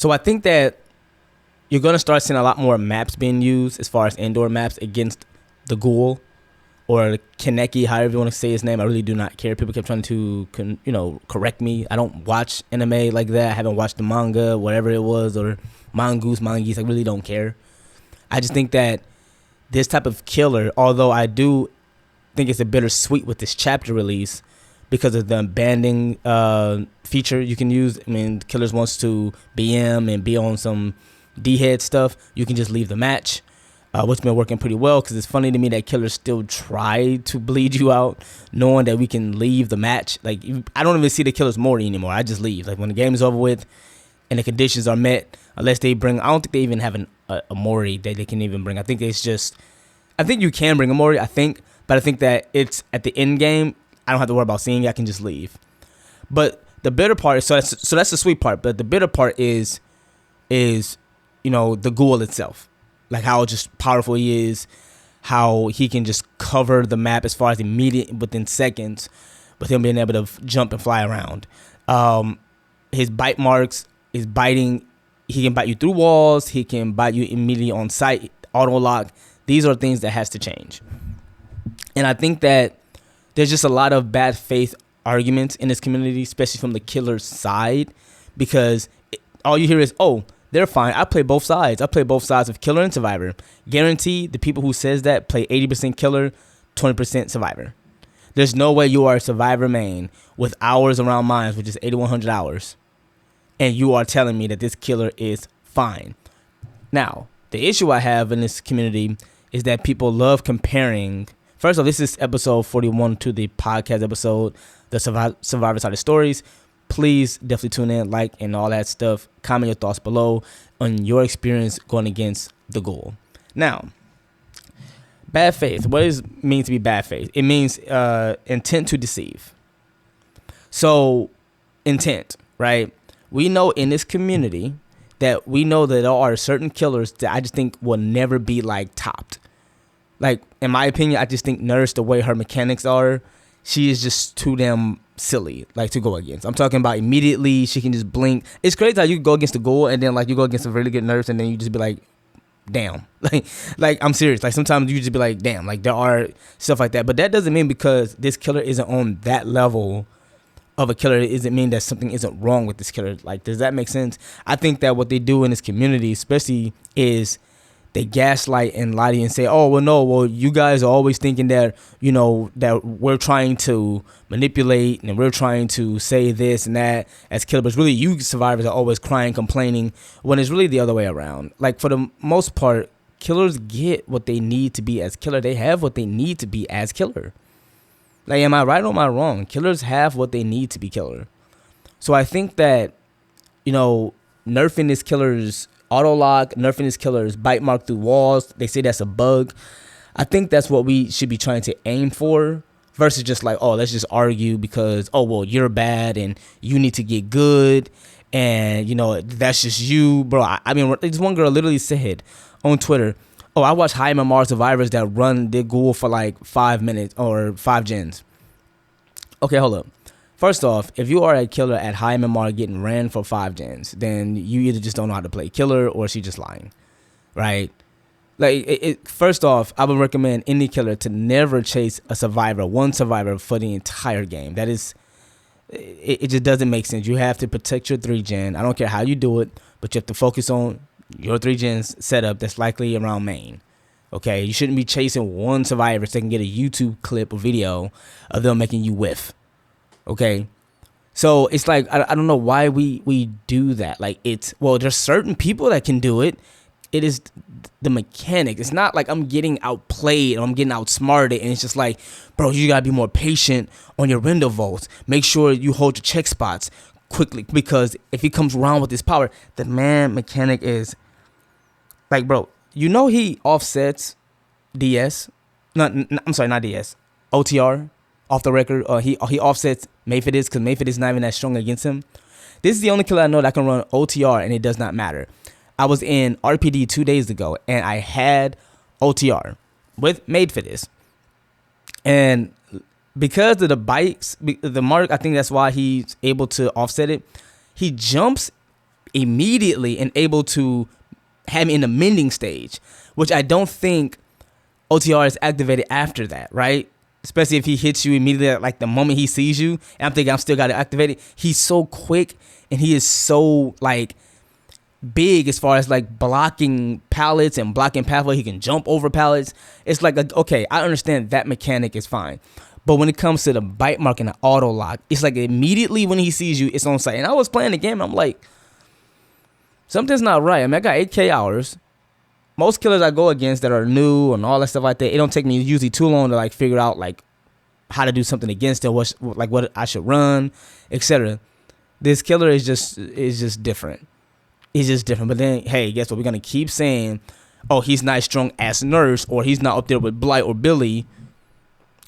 So I think that you're going to start seeing a lot more maps being used as far as indoor maps against the Ghoul or Kaneki, however you want to say his name. I really do not care. People kept trying to, correct me. I don't watch anime like that. I haven't watched the manga, whatever it was, or mangoose. I really don't care. I just think that this type of killer, although I do think it's a bittersweet with this chapter release because of the banding feature you can use. I mean, killers wants to BM and be on some D-head stuff. You can just leave the match, which been working pretty well, because it's funny to me that killers still try to bleed you out knowing that we can leave the match. Like, I don't even see the killers Mori anymore. I just leave. Like, when the game is over with and the conditions are met, unless they bring, I don't think they even have a Mori that they can even bring. I think it's just, I think you can bring a Mori, but I think that it's at the end game, I don't have to worry about seeing it. I can just leave. But the bitter part is, so that's the sweet part, but the bitter part is the Ghoul itself. Like how just powerful he is, how he can just cover the map as far as immediate within seconds, with him being able to jump and fly around. His bite marks, his biting, he can bite you through walls, he can bite you immediately on sight, auto lock. These are things that has to change. And I think that there's just a lot of bad faith arguments in this community, especially from the killer's side, because all you hear is, oh, they're fine. I play both sides. I play both sides of killer and survivor. Guarantee the people who says that play 80% killer, 20% survivor. There's no way you are a survivor main with hours around mines, which is 8,100 hours, and you are telling me that this killer is fine. Now, the issue I have in this community is that people love comparing. First off, this is episode 41 to the podcast episode, the Survivor Side of Stories. Please definitely tune in, like, and all that stuff. Comment your thoughts below on your experience going against the Ghoul. Now, bad faith. What does it mean to be bad faith? It means intent to deceive. So, intent, right? We know in this community that there are certain killers that I just think will never be, like, topped. Like, in my opinion, I just think Nurse, the way her mechanics are, she is just too damn silly, like, to go against. I'm talking about immediately, she can just blink. It's crazy how you go against the Ghoul and then, like, you go against a really good Nurse and then you just be like, damn. Like, I'm serious. Like, sometimes you just be like, damn. Like, there are stuff like that. But that doesn't mean because this killer isn't on that level of a killer, it doesn't mean that something isn't wrong with this killer. Like, does that make sense? I think that what they do in this community, especially, is they gaslight and lie to you and say, oh, well, no, well, you guys are always thinking that, that we're trying to manipulate and we're trying to say this and that as killers. But really, you survivors are always crying, complaining, when it's really the other way around. Like, for the most part, killers get what they need to be as killer. They have what they need to be as killer. Like, am I right or am I wrong? Killers have what they need to be killer. So I think that, nerfing this killer's auto lock, nerfing his killers bite mark through walls, they say that's a bug. I think that's what we should be trying to aim for, versus just like, oh, let's just argue because, oh, well, you're bad and you need to get good, and that's just you, bro. I mean, this one girl literally said on Twitter, oh, I watch high MMR survivors that run the Ghoul for like 5 minutes or 5 gens. Okay, hold up. First off, if you are a killer at high MMR getting ran for 5 gens, then you either just don't know how to play killer or she's just lying, right? Like, first off, I would recommend any killer to never chase one survivor for the entire game. That is, it just doesn't make sense. You have to protect your 3 gen. I don't care how you do it, but you have to focus on your 3 gens setup that's likely around main. Okay, you shouldn't be chasing one survivor so they can get a YouTube clip or video of them making you whiff. Okay, so it's like, I don't know why we do that. Like, there's certain people that can do it. It is the mechanic. It's not like I'm getting outplayed or I'm getting outsmarted, and it's just like, bro, you gotta be more patient on your render volts. Make sure you hold your check spots quickly, because if he comes around with his power, the man mechanic is like, bro, he offsets DS. I'm sorry, not DS. OTR. Off the record, he offsets Mayfidis because Mayfidis is not even that strong against him. This is the only killer I know that can run OTR and it does not matter. I was in RPD 2 days ago and I had OTR with Mayfidis, and because of the bites, the mark, I think that's why he's able to offset it. He jumps immediately and able to have me in the mending stage, which I don't think OTR is activated after that, right? Especially if he hits you immediately, like the moment he sees you. And I'm thinking I'm still got to activate it. He's so quick and he is so like big as far as like blocking pallets and blocking pathway. He can jump over pallets. It's like, okay, I understand that mechanic is fine. But when it comes to the bite mark and the auto lock, it's like immediately when he sees you, it's on site. And I was playing the game and I'm like, something's not right. I mean, I got 8K hours. Most killers I go against that are new and all that stuff like that, it don't take me usually too long to like figure out like how to do something against it, what I should run, etc. This killer is just different. He's just different. But then, hey, guess what? We're gonna keep saying, oh, he's not as strong as Nurse, or he's not up there with Blight or Billy.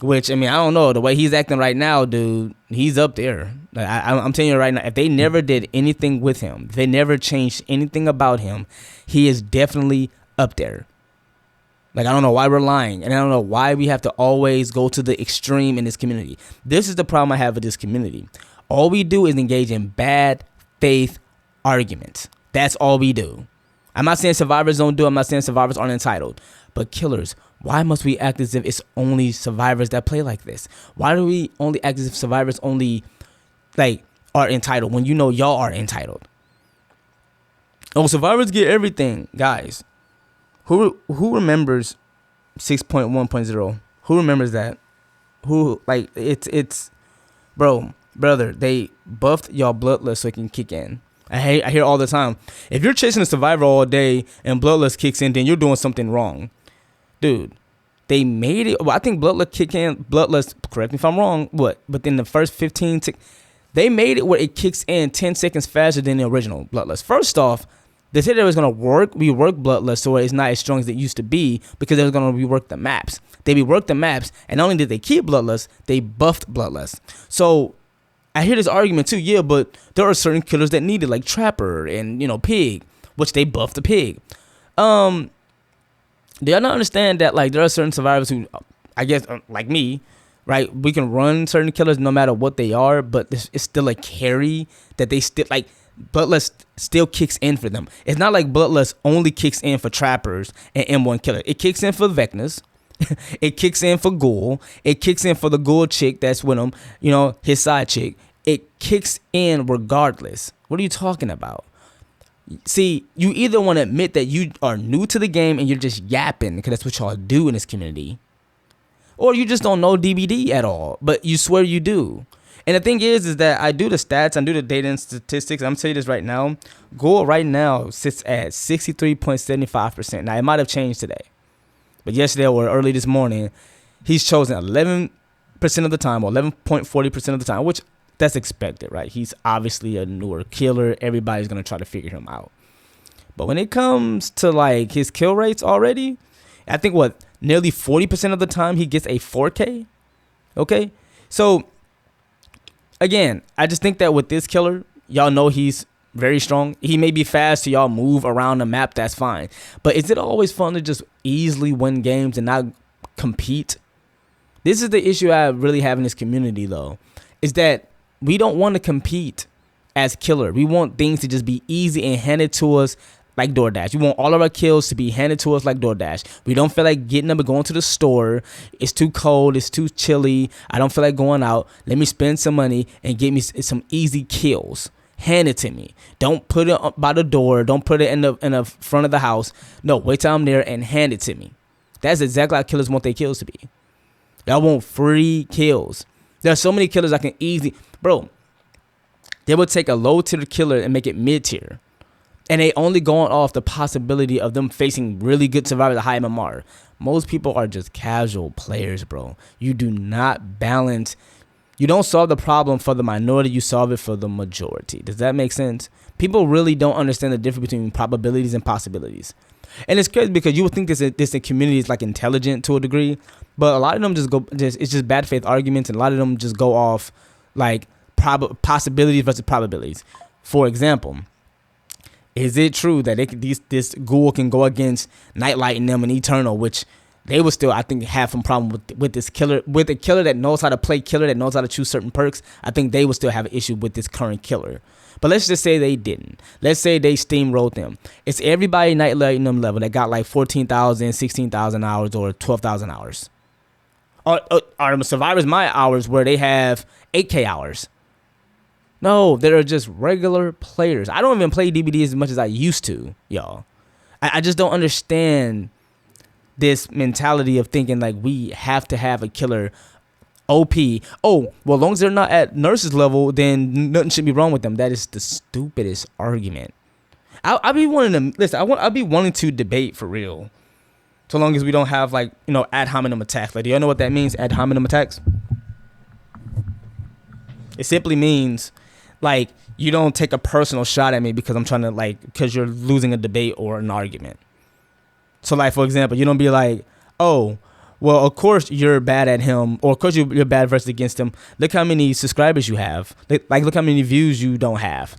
Which, I mean, I don't know. The way he's acting right now, dude, he's up there. Like, I'm telling you right now, if they never did anything with him, if they never changed anything about him, he is definitely up there. Like, I don't know why we're lying, and I don't know why we have to always go to the extreme in this community. This is the problem I have with this community. All we do is engage in bad faith arguments. That's all we do. I'm not saying survivors don't do it. I'm not saying survivors aren't entitled. But killers, why must we act as if it's only survivors that play like this? Why do we only act as if survivors only like are entitled when you know y'all are entitled? Oh, survivors get everything, guys. Who remembers 6.1.0? Who remembers that? Who, like, it's brother, they buffed y'all Bloodlust so it can kick in. I hear all the time, if you're chasing a survivor all day and Bloodlust kicks in, then you're doing something wrong. Dude, they made it. Well, I think Bloodlust, correct me if I'm wrong, but in the first 15 they made it where it kicks in 10 seconds faster than the original Bloodlust. First off, they said it was going to rework Bloodlust so it's not as strong as it used to be because they was going to rework the maps. They reworked the maps, and not only did they keep Bloodlust, they buffed Bloodlust. So I hear this argument too, yeah, but there are certain killers that need it, like Trapper and, Pig, which they buffed the Pig. Do y'all not understand that, like, there are certain survivors who, I guess, like me, right, we can run certain killers no matter what they are, but it's still a carry that they still, like, Bloodlust still kicks in for them. It's not like Bloodlust only kicks in for Trappers and M1 killer. It kicks in for Vecnas. It kicks in for Ghoul. It kicks in for the Ghoul chick that's with him, his side chick. It kicks in regardless. What are you talking about? See, you either want to admit that you are new to the game and you're just yapping because that's what y'all do in this community, or you just don't know DBD at all, but you swear you do. And the thing is that I do the stats, I do the data and statistics. I'm telling you this right now. Ghoul right now sits at 63.75%. Now, it might have changed today, but yesterday or early this morning, he's chosen 11% of the time, or 11.40% of the time, which that's expected, right? He's obviously a newer killer. Everybody's going to try to figure him out. But when it comes to like his kill rates already, I think nearly 40% of the time he gets a 4K. Okay. So again, I just think that with this killer, y'all know he's very strong. He may be fast to y'all move around the map. That's fine. But is it always fun to just easily win games and not compete? This is the issue I really have in this community, though, is that we don't want to compete as killer. We want things to just be easy and handed to us like DoorDash. We want all of our kills to be handed to us like DoorDash. We don't feel like getting up and going to the store. It's too cold. It's too chilly. I don't feel like going out. Let me spend some money and get me some easy kills. Hand it to me. Don't put it by the door. Don't put it in the front of the house. No, wait till I'm there and hand it to me. That's exactly how killers want their kills to be. Y'all want free kills. There are so many killers I can easily... Bro, they would take a low-tier killer and make it mid-tier. And they only going off the possibility of them facing really good survivors at high MMR. Most people are just casual players, bro. You do not balance... You don't solve the problem for the minority. You solve it for the majority. Does that make sense? People really don't understand the difference between probabilities and possibilities. And it's crazy because you would think this community is like intelligent to a degree, but a lot of them it's just bad faith arguments, and a lot of them just go off like possibilities versus probabilities. For example, is it true that this Ghoul can go against Nightlight and them and Eternal, which they would still, I think, have some problem with this killer, with a killer that knows how to play killer, that knows how to choose certain perks. I think they would still have an issue with this current killer. But let's just say they didn't. Let's say they steamrolled them. It's everybody Night Lightning level that got like 14,000, 16,000 hours or 12,000 hours. Are survivors my hours where they have 8K hours? No, they're just regular players. I don't even play DBD as much as I used to, y'all. I just don't understand this mentality of thinking like we have to have a killer OP. Oh, well, as long as they're not at nurses level, then nothing should be wrong with them. That is the stupidest argument. I'll be wanting to listen. I'll be wanting to debate for real, so long as we don't have like ad hominem attacks. Like, do y'all know what that means? Ad hominem attacks. It simply means like you don't take a personal shot at me because I'm trying to because you're losing a debate or an argument. So like, for example, you don't be like, oh, well, of course you're bad at him, or of course you're bad versus against him. Look how many subscribers you have. Like, look how many views you don't have.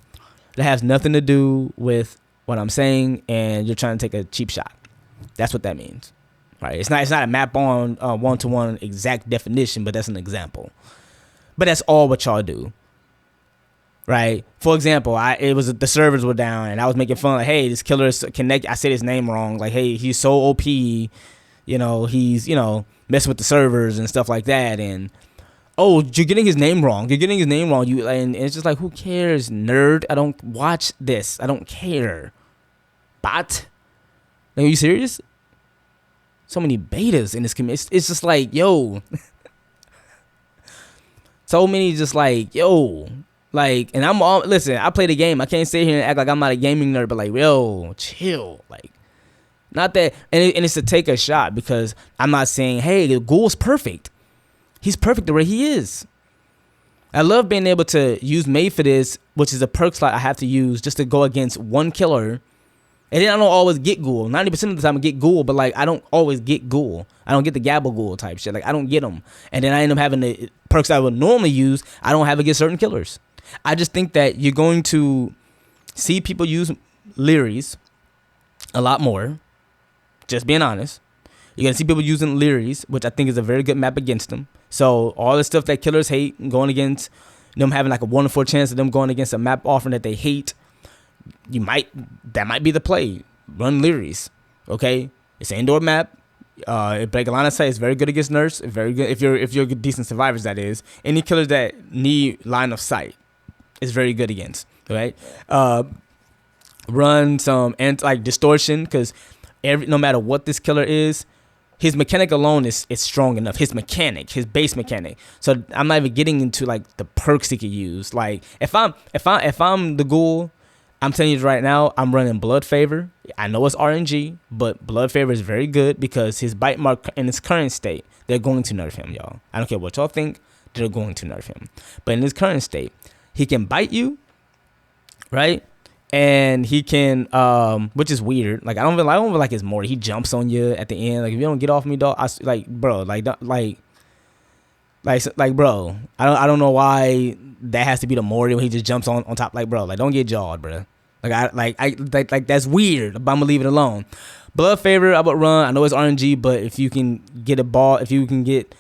That has nothing to do with what I'm saying, and you're trying to take a cheap shot. That's what that means, right? It's not a map on one-to-one exact definition, but that's an example. But that's all what y'all do, right? For example, it was the servers were down, and I was making fun like, hey, this killer is connect. I said his name wrong. Like, hey, he's so OP. He's, messing with the servers and stuff like that. And, oh, you're getting his name wrong. And it's just like, who cares, nerd? I don't watch this. I don't care. Bot? Like, are you serious? So many betas in this community. It's just like, yo. So many just like, yo. Like, and listen, I play the game. I can't sit here and act like I'm not a gaming nerd, but like, yo, chill. Like, not that, and it's to take a shot because I'm not saying, hey, the Ghoul's perfect. He's perfect the way he is. I love being able to use Made for this, which is a perk slot I have to use just to go against one killer. And then I don't always get Ghoul. 90% of the time I get Ghoul, but like I don't always get Ghoul. I don't get the Gabble Ghoul type shit. Like I don't get them. And then I end up having the perks I would normally use. I don't have against certain killers. I just think that you're going to see people use Leeries a lot more. Just being honest. You're going to see people using Leeries, which I think is a very good map against them. So all the stuff that killers hate, going against them having like a 1 in 4 chance of them going against a map offering that they hate, that might be the play. Run Leeries, okay? It's an indoor map. It break a line of sight. It's very good against nurse. It's very good if you're decent survivors. That is, any killers that need line of sight is very good against. Right? Run some distortion because no matter what this killer is, his mechanic alone is strong enough. His base mechanic. So I'm not even getting into like the perks he could use. Like if I'm the Ghoul, I'm telling you right now, I'm running Blood Favor. I know it's RNG, but Blood Favor is very good because his bite mark in his current state, they're going to nerf him, y'all. I don't care what y'all think, they're going to nerf him. But in his current state, he can bite you, right? And he can, which is weird. Like I don't even like his mortar. He jumps on you at the end. Like if you don't get off me, dog, bro. Bro. I don't know why that has to be the mortar when he just jumps on top. Like bro, like don't get jawed, bro. Like that's weird. But I'm gonna leave it alone. Blood Favor, I would run. I know it's RNG, but if you can get if you can get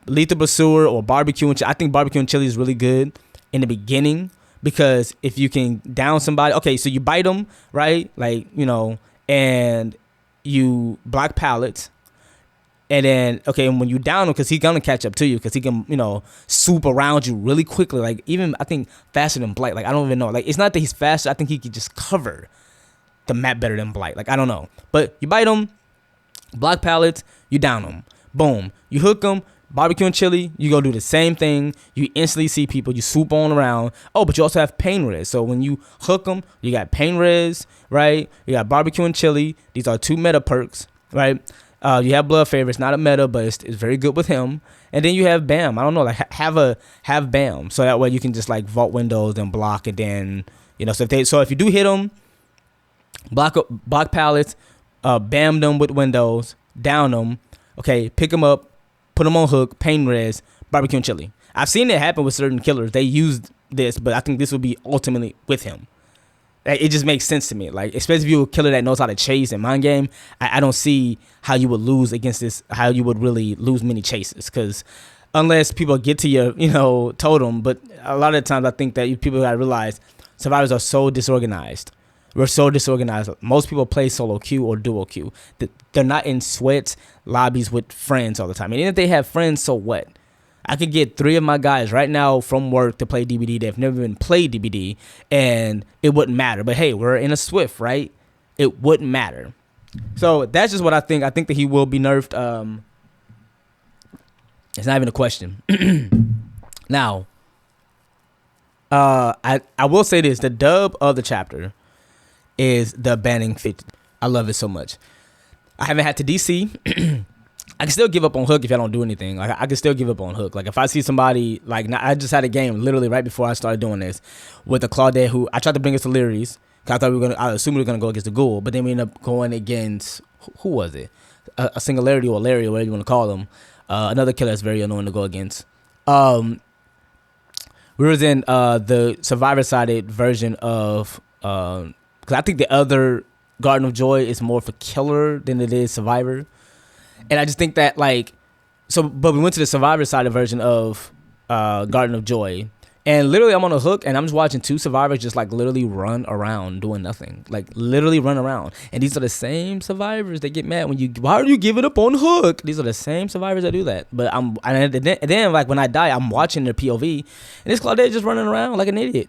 Lethal Pursuer or Barbecue and I think Barbecue and Chili is really good in the beginning. Because if you can down somebody, okay, so you bite them, right? Like, and you block pallets. And then, okay, and when you down him, because he's going to catch up to you, because he can, swoop around you really quickly. Like, even, I think, faster than Blight. Like, I don't even know. Like, it's not that he's faster. I think he could just cover the map better than Blight. Like, I don't know. But you bite him, block pallets, you down him. Boom. You hook him. Barbecue and Chili, you go do the same thing. You instantly see people. You swoop on around. Oh, but you also have pain res. So when you hook them, you got pain res, right? You got Barbecue and Chili. These are 2 meta perks, right? You have Blood Favor. It's not a meta, but it's very good with him. And then you have Bam. I don't know, like have Bam. So that way you can just like vault windows and block. And then so if you do hit them, block pallets, bam them with windows, down them. Okay, pick them up. Put them on hook, pain res, Barbecue and Chili. I've seen it happen with certain killers. They used this, but I think this will be ultimately with him. Like, it just makes sense to me. Like, especially if you're a killer that knows how to chase and mind game, I don't see how you would lose against this, how you would really lose many chases. Because unless people get to your, totem, but a lot of the times I think that people gotta realize survivors are so disorganized. We're so disorganized. Most people play solo queue or duo queue. They're not in sweat lobbies with friends all the time. And even if they have friends, so what? I could get 3 of my guys right now from work to play DBD. They've never even played DBD, and it wouldn't matter. But hey, we're in a Swift, right? It wouldn't matter. So that's just what I think. I think that he will be nerfed. It's not even a question. Now, I will say this: the dub of the chapter is the banning feature. I love it so much. I haven't had to DC. I can still give up on Hook if I don't do anything. Like, I can still give up on Hook. Like, if I see somebody, like, I just had a game literally right before I started doing this with a Claudette who I tried to bring us to Leary's. I thought I assumed we were gonna go against the Ghoul, but then we ended up going against, who was it? A Singularity or Larry or whatever you want to call them. Another killer that's very annoying to go against. We was in the survivor-sided version of, because I think the other Garden of Joy is more for killer than it is survivor. And I just think that, like, but we went to the survivor-sided version of Garden of Joy. And literally, I'm on a Hook, and I'm just watching 2 survivors just, like, literally run around doing nothing. Like, literally run around. And these are the same survivors that get mad when why are you giving up on Hook? These are the same survivors that do that. But and then, like, when I die, I'm watching their POV. And this Claudette just running around like an idiot.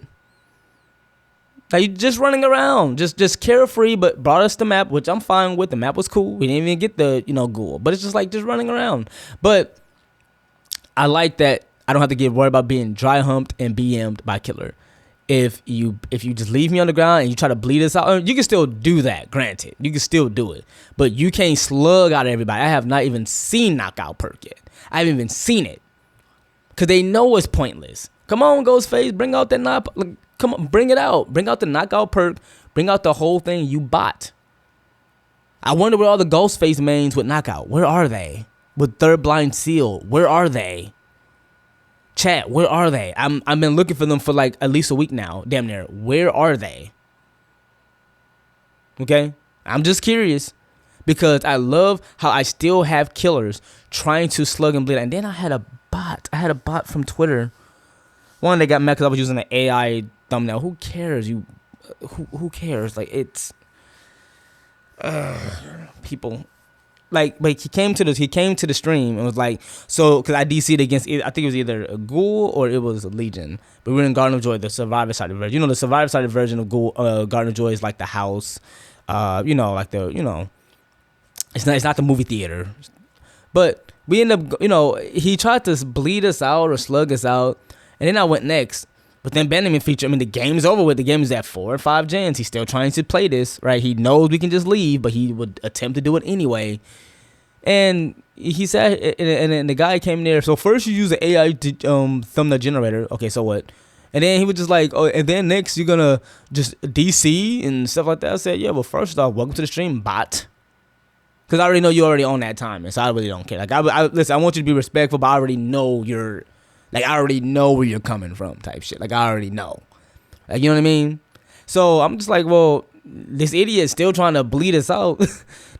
Like, just running around, just carefree, but brought us the map, which I'm fine with. The map was cool. We didn't even get the, Ghoul. But it's just like, just running around. But I like that I don't have to get worried about being dry humped and BM'd by killer. If you just leave me on the ground and you try to bleed us out, you can still do that, granted. You can still do it. But you can't slug out everybody. I have not even seen knockout perk yet. I haven't even seen it. Because they know it's pointless. Come on, Ghostface, bring out that knock. Come on, bring it out. Bring out the knockout perk. Bring out the whole thing you bought. I wonder where all the Ghostface mains with knockout. Where are they? With third blind seal. Where are they? Chat, where are they? I've been looking for them for like at least a week now. Damn near. Where are they? Okay? I'm just curious. Because I love how I still have killers trying to slug and bleed. And then I had a bot. I had a bot from Twitter. One, they got mad because I was using an AI thumbnail. Who cares? Who cares? Like, it's people. Like, but he came to the stream and was like, so, because I DC'd against, I think it was either a Ghoul or it was a Legion. But we were in Garden of Joy, the survivor-sided version. The survivor-sided version of Ghoul, Garden of Joy is like the house, like the, it's not the movie theater. But we end up, he tried to bleed us out or slug us out. And then I went next. But then Benjamin feature, the game's over with. The game is at 4 or 5 gens. He's still trying to play this, right? He knows we can just leave, but he would attempt to do it anyway. And he said, and then the guy came there. So first you use the AI thumbnail generator. Okay, so what? And then he was just like, oh, and then next you're going to just DC and stuff like that. I said, yeah, well, first off, welcome to the stream, bot. Because I already know you already own that time, so I really don't care. Like, listen, I want you to be respectful, but I already know I already know where you're coming from type shit. Like, I already know. Like, you know what I mean? So, I'm just like, well, this idiot is still trying to bleed us out.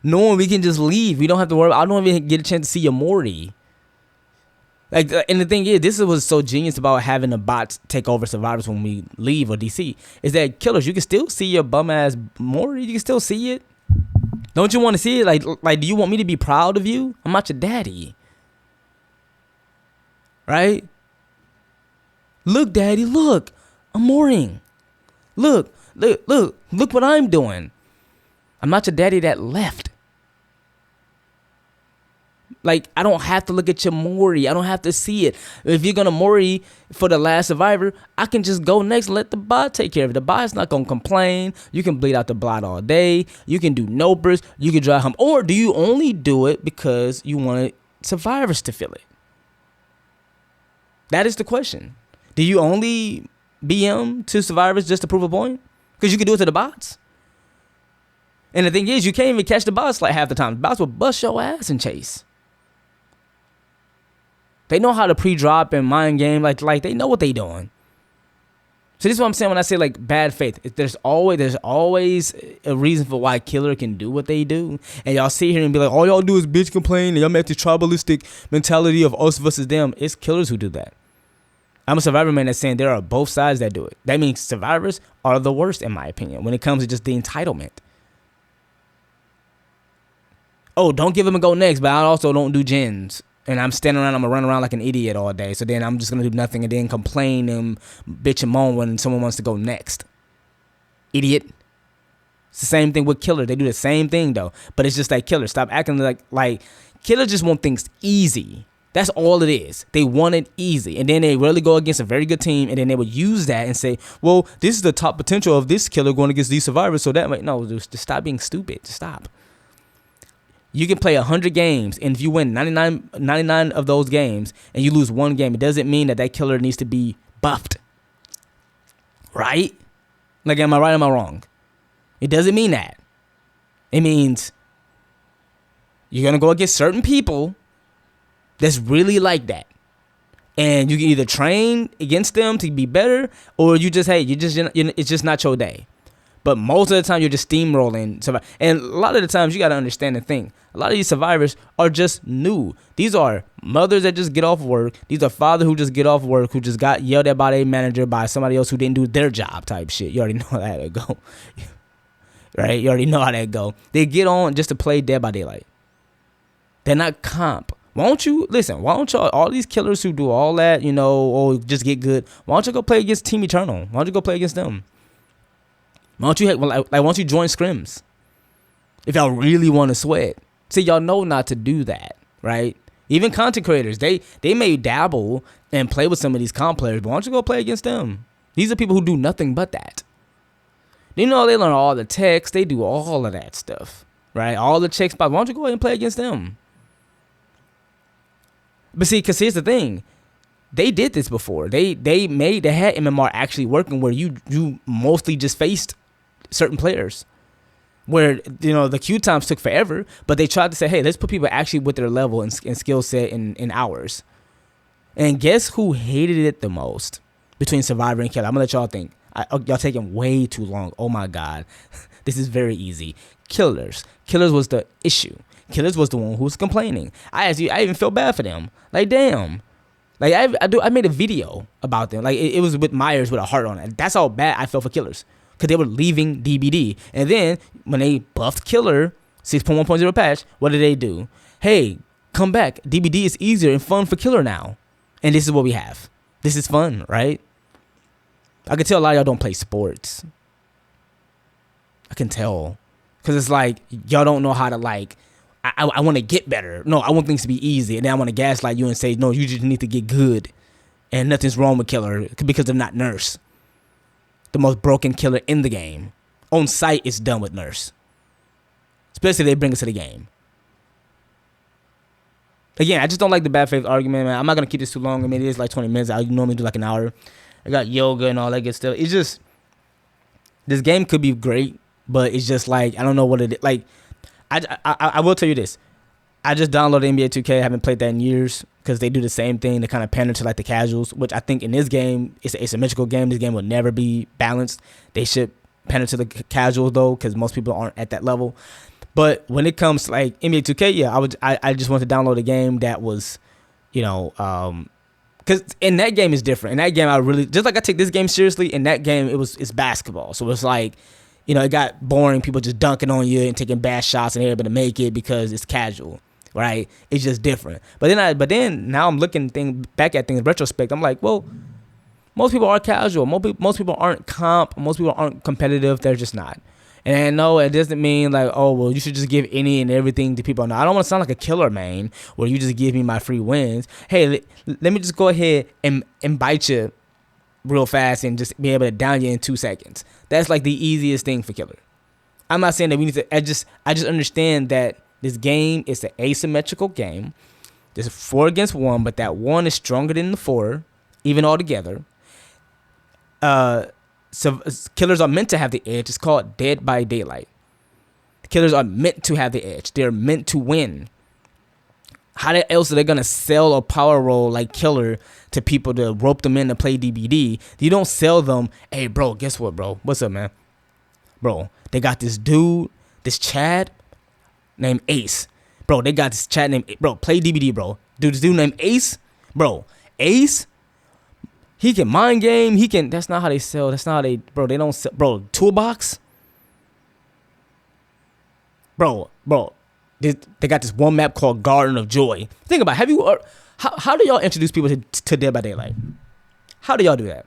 Knowing we can just leave. We don't have to worry. I don't even get a chance to see your Morty. Like, and the thing is, this is what's so genius about having the bots take over survivors when we leave or DC. Is that killers, you can still see your bum-ass Morty. You can still see it. Don't you want to see it? Like, do you want me to be proud of you? I'm not your daddy. Right? Look, daddy, look. I'm mooring. Look what I'm doing. I'm not your daddy that left. Like, I don't have to look at your Mori. I don't have to see it. If you're going to Mori for the last survivor, I can just go next and let the bot take care of it. The bot's not going to complain. You can bleed out the blot all day. You can do nopers. You can dry hum. Or do you only do it because you want survivors to feel it? That is the question. Do you only BM to survivors just to prove a point? Because you can do it to the bots. And the thing is, you can't even catch the bots like half the time. The bots will bust your ass and chase. They know how to pre-drop and mind game. Like they know what they doing. So this is what I'm saying when I say like bad faith. There's always a reason for why Killer can do what they do. And y'all sit here and be like, all y'all do is bitch complain and y'all make the tribalistic mentality of us versus them. It's Killers who do that. I'm a Survivor man that's saying there are both sides that do it. That means Survivors are the worst in my opinion when it comes to just the entitlement. Oh, don't give him a go next, but I also don't do gens. And I'm standing around, I'm going to run around like an idiot all day. So then I'm just going to do nothing and then complain and bitch and moan when someone wants to go next. Idiot. It's the same thing with Killer. They do the same thing though. But it's just like Killer. Stop acting like Killer just want things easy. That's all it is. They want it easy. And then they really go against a very good team. And then they would use that and say, well, this is the top potential of this Killer going against these Survivors. So that might, no, just stop being stupid. Just stop. You can play 100 games, and if you win 99 of those games and you lose one game, it doesn't mean that Killer needs to be buffed. Right? Like, am I right or am I wrong? It doesn't mean that. It means you're going to go against certain people that's really like that. And you can either train against them to be better, or you just, hey, it's just not your day. But most of the time, you're just steamrolling. And a lot of the times, you got to understand the thing. A lot of these Survivors are just new. These are mothers that just get off work. These are fathers who just get off work, who just got yelled at by their manager, by somebody else who didn't do their job type shit. You already know how that go. Right? You already know how that go. They get on just to play Dead by Daylight. They're not comp. Why don't you, listen, why don't y'all, all these Killers who do all that, or just get good, why don't you go play against Team Eternal? Why don't you go play against them? Why don't you join scrims? If y'all really want to sweat. See, y'all know not to do that, right? Even content creators, they may dabble and play with some of these comp players, but why don't you go play against them? These are people who do nothing but that. They learn all the text. They do all of that stuff, right? All the check spots. Why don't you go ahead and play against them? But see, because here's the thing. They did this before. They had MMR actually working where you mostly just faced certain players. Where, the queue times took forever, but they tried to say, hey, let's put people actually with their level and skill set in hours. And guess who hated it the most between Survivor and Killer? I'm going to let y'all think. Y'all taking way too long. Oh, my God. This is very easy. Killers. Killers was the issue. Killers was the one who was complaining. I even felt bad for them. Like, damn. Like, I made a video about them. Like, it was with Myers with a heart on it. That's how bad I felt for Killers. Because they were leaving DBD. And then, when they buffed Killer, 6.1.0 patch, what did they do? Hey, come back. DBD is easier and fun for Killer now. And this is what we have. This is fun, right? I can tell a lot of y'all don't play sports. I can tell. Because it's like, y'all don't know how to, like, I want to get better. No, I want things to be easy. And then I want to gaslight you and say, no, you just need to get good. And nothing's wrong with Killer because they're not Nurse. The most broken Killer in the game. On site, it's done with Nurse. Especially if they bring us to the game. Again, I just don't like the bad faith argument, man. I'm not going to keep this too long. I mean, it is like 20 minutes. I normally do like an hour. I got yoga and all that good stuff. It's just, this game could be great, but it's just like, I don't know what it is. Like, I will tell you this. I just downloaded NBA 2K. I haven't played that in years because they do the same thing. They kind of pander to like the casuals, which I think in this game, it's a asymmetrical game. This game will never be balanced. They should pander to the casuals though, because most people aren't at that level. But when it comes to like NBA 2K, yeah, I just want to download a game that was, because in that game is different. In that game, I really, just like I take this game seriously, in that game, it's basketball. So it's like, it got boring. People just dunking on you and taking bad shots and able to make it because it's casual, right? It's just different. But then now I'm looking back at things in retrospect. I'm like, well, most people are casual. Most people aren't comp. Most people aren't competitive. They're just not. And no, it doesn't mean like, oh, well, you should just give any and everything to people. No, I don't want to sound like a killer, man, where you just give me my free wins. Hey, let me just go ahead and bite you real fast and just be able to down you in 2 seconds. That's like the easiest thing for Killer. I'm not saying that we need to, I just understand that this game is an asymmetrical game. There's a 4 against 1, but that 1 is stronger than the 4, even all together. So Killers are meant to have the edge. It's called Dead by Daylight. Killers are meant to have the edge. They're meant to win. How else are they gonna sell a power role like killer to people to rope them in to play DBD? You don't sell them. Hey, bro, guess what, bro? What's up, man? Bro, they got this dude, this Chad named Ace. Bro, they got this Chad named, bro, play DBD, bro. Dude, this dude named Ace, bro. Ace, he can mind game. He can. That's not how they sell. That's not how they, bro. They don't sell, bro. Toolbox, bro. They got this one map called Garden of Joy. Think about it. Have you? How do y'all introduce people to Dead by Daylight? How do y'all do that?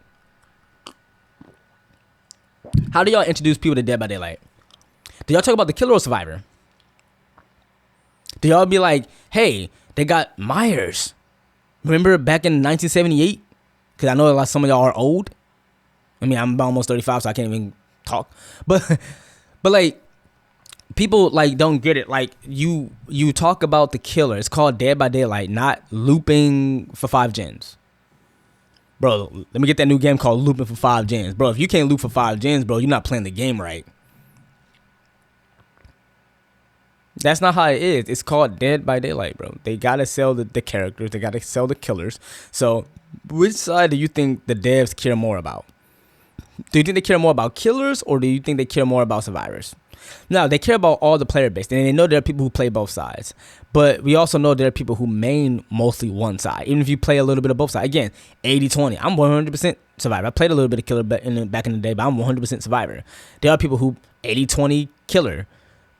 How do y'all introduce people to Dead by Daylight? Do y'all talk about the killer or survivor? Do y'all be like, hey, they got Myers? Remember back in 1978? Because I know some of y'all are old. I mean, I'm almost 35, so I can't even talk. But like, people like don't get it. Like you talk about the killer. It's called Dead by Daylight, not looping for 5 gens. Bro, let me get that new game called Looping for 5 gens. Bro, if you can't loop for 5 gens, bro, you're not playing the game right. That's not how it is. It's called Dead by Daylight, bro. They gotta sell the characters. They gotta sell the killers. So, which side do you think the devs care more about? Do you think they care more about killers, or do you think they care more about survivors? Now, they care about all the player base, and they know there are people who play both sides. But we also know there are people who main mostly one side, even if you play a little bit of both sides. Again, 80-20. I'm 100% survivor. I played a little bit of killer back in the day, but I'm 100% survivor. There are people who 80-20 killer.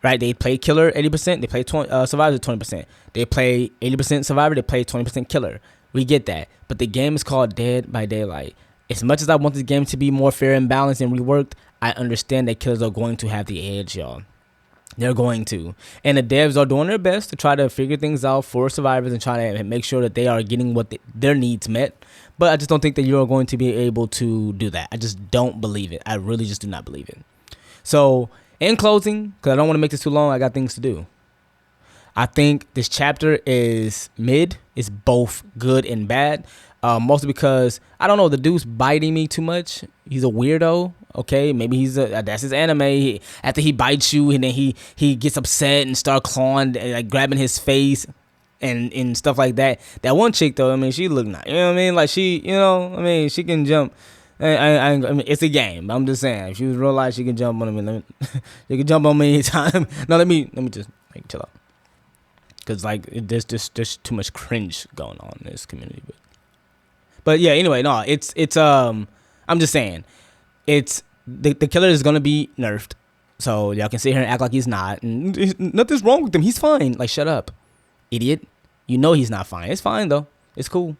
Right, they play killer 80%. They play survivor 20%. They play 80% survivor. They play 20% killer. We get that, but the game is called Dead by Daylight. As much as I want this game to be more fair and balanced and reworked, I understand that killers are going to have the edge, y'all. They're going to, and the devs are doing their best to try to figure things out for survivors and try to make sure that they are getting what their needs met. But I just don't think that you're going to be able to do that. I just don't believe it. I really just do not believe it. So, in closing, because I don't want to make this too long, I got things to do. I think this chapter is mid. It's both good and bad. Mostly because, I don't know, the dude's biting me too much. He's a weirdo. Okay, maybe that's his anime. After he bites you and then he gets upset and start clawing, like grabbing his face and stuff like that. That one chick though, I mean, she look nice. You know what I mean? Like she can jump. I mean, it's a game. I'm just saying, if she was real life, she can jump on me. She can jump on me anytime. No, let me just chill out, because like there's too much cringe going on in this community. But yeah, anyway, no, it's I'm just saying, it's the killer is gonna be nerfed, so y'all can sit here and act like he's not, and nothing's wrong with him. He's fine. Like, shut up, idiot. You know he's not fine. It's fine though. It's cool.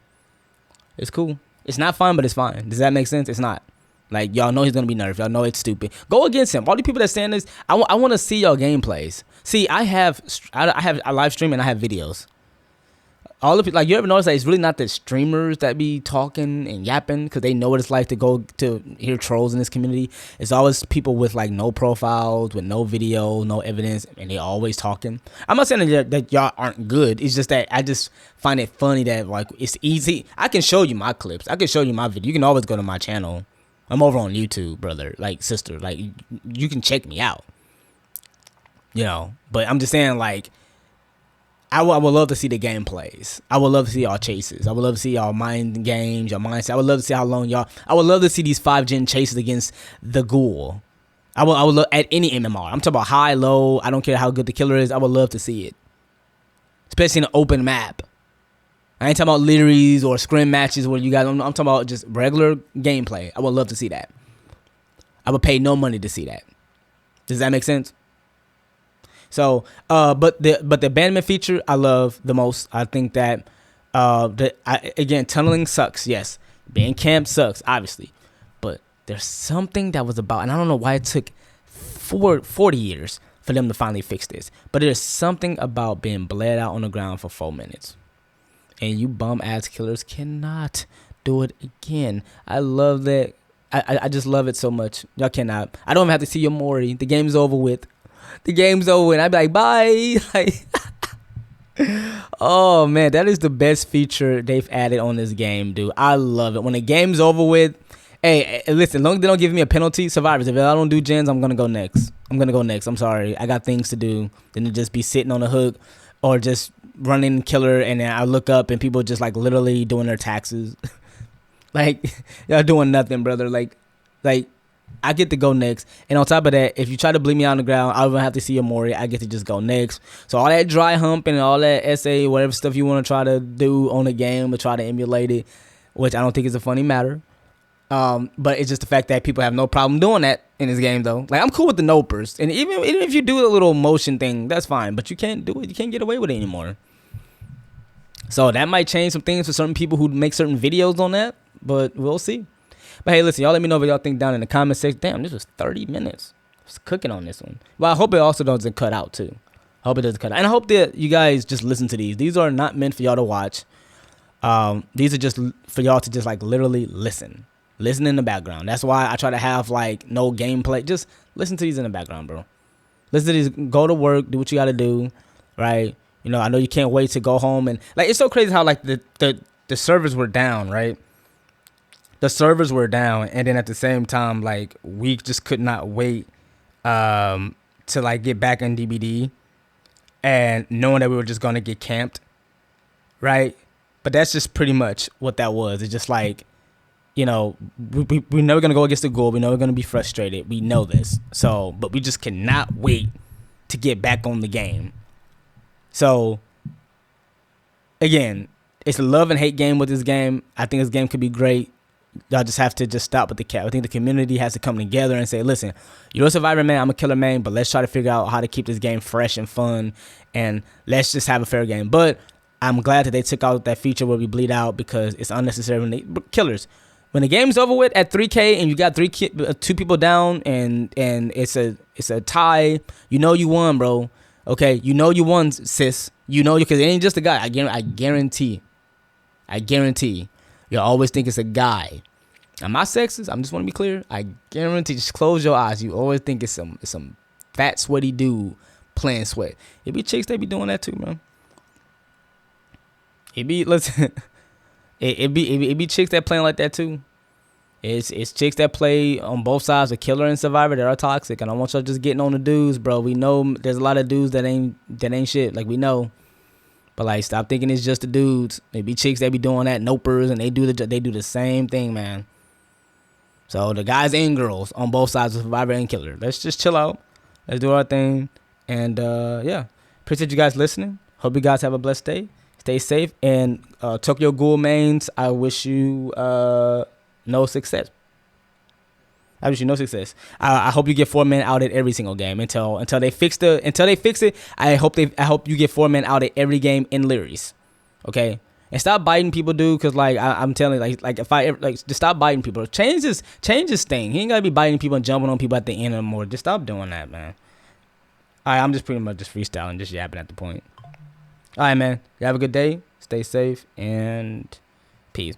It's cool. It's not fine, but it's fine. Does that make sense? It's not. Like, y'all know he's going to be nerfed. Y'all know it's stupid. Go against him. All the people that saying this, I want to see y'all gameplays. See, I live stream and I have videos. All the people, like, you ever notice that it's really not the streamers that be talking and yapping because they know what it's like to go to hear trolls in this community. It's always people with like no profiles, with no video, no evidence, and they always talking. I'm not saying that y'all aren't good. It's just that I just find it funny that like it's easy. I can show you my clips. I can show you my video. You can always go to my channel. I'm over on YouTube, brother, like sister. Like you can check me out. You know, but I'm just saying like. I would love to see the gameplays. I would love to see y'all chases. I would love to see y'all mind games, y'all mindset. I would love to see how long y'all. I would love to see these 5-gen chases against the Ghoul. I would love at any MMR. I'm talking about high, low. I don't care how good the killer is. I would love to see it, especially in an open map. I ain't talking about literries or scrim matches where you guys. I'm talking about just regular gameplay. I would love to see that. I would pay no money to see that. Does that make sense? So, but the abandonment feature I love the most. I think that, again, tunneling sucks. Yes, being camped sucks, obviously. But there's something that was about, and I don't know why it took 40 years for them to finally fix this. But there's something about being bled out on the ground for 4 minutes, and you bum ass killers cannot do it again. I love that. I just love it so much. Y'all cannot. I don't even have to see your Mori. The game's over with. The game's over and I'd be like, bye. Like, oh man, that is the best feature they've added on this game, dude. I love it. When the game's over with, hey, listen, as long as they don't give me a penalty, survivors, if I don't do gens, I'm gonna go next. I'm sorry. I got things to do than to just be sitting on the hook or just running killer, and then I look up and people just like literally doing their taxes. Like, y'all doing nothing, brother. Like I get to go next. And on top of that, if you try to bleed me on the ground, I don't have to see a Mori. I get to just go next. So all that dry hump and all that SA, whatever stuff you want to try to do on the game or try to emulate it, which I don't think is a funny matter. But it's just the fact that people have no problem doing that in this game, though. Like, I'm cool with the nopers. And even if you do a little motion thing, that's fine. But you can't do it. You can't get away with it anymore. So that might change some things for certain people who make certain videos on that. But we'll see. But hey, listen, y'all let me know what y'all think down in the comment section. Damn, this was 30 minutes. I was cooking on this one. Well, I hope it also doesn't cut out, too. I hope it doesn't cut out. And I hope that you guys just listen to these. These are not meant for y'all to watch. These are just for y'all to just, like, literally listen. Listen in the background. That's why I try to have, like, no gameplay. Just listen to these in the background, bro. Listen to these. Go to work. Do what you got to do, right? You know, I know you can't wait to go home. And, like, it's so crazy how, like, the servers were down, right? The servers were down, and then at the same time, like, we just could not wait to, like, get back in DBD, and knowing that we were just going to get camped, right? But that's just pretty much what that was. It's just like, you know, we're never going to go against the Ghoul. We know we're going to be frustrated. We know this. So, but we just cannot wait to get back on the game. So, again, it's a love and hate game with this game. I think this game could be great. Y'all just have to just stop with the cap. I think the community has to come together and say, listen, you're a survivor, man. I'm a killer, man. But let's try to figure out how to keep this game fresh and fun. And let's just have a fair game. But I'm glad that they took out that feature where we bleed out, because it's unnecessary. Killers, when the game's over with at 3K and you got two people down and it's a tie, you know you won, bro. Okay, you know you won, sis. You know, because it ain't just a guy. I guarantee. You always think it's a guy. I'm not sexist. I just want to be clear. I guarantee. Just close your eyes. You always think it's some fat, sweaty dude playing sweat. It be chicks that be doing that too, man. It be chicks that playing like that too. It's chicks that play on both sides, a killer and survivor, that are toxic. And I want y'all just getting on the dudes, bro. We know there's a lot of dudes that ain't shit. Like, we know. But, like, stop thinking it's just the dudes. They be chicks that be doing that, nopers, and they do the same thing, man. So the guys and girls on both sides of survivor and killer, let's just chill out. Let's do our thing. And yeah, appreciate you guys listening. Hope you guys have a blessed day. Stay safe. And Tokyo Ghoul mains, I wish you no success. I wish you no success. I hope you get 4 men out at every single game until they fix it. I hope you get 4 men out at every game in Lyris. Okay, and stop biting people, dude. Cause like I'm telling you, like if I ever, like, just stop biting people. Change this thing. He ain't gotta be biting people and jumping on people at the end anymore. Just stop doing that, man. All right, I'm just pretty much just freestyling, just yapping at the point. All right, man. You have a good day. Stay safe and peace.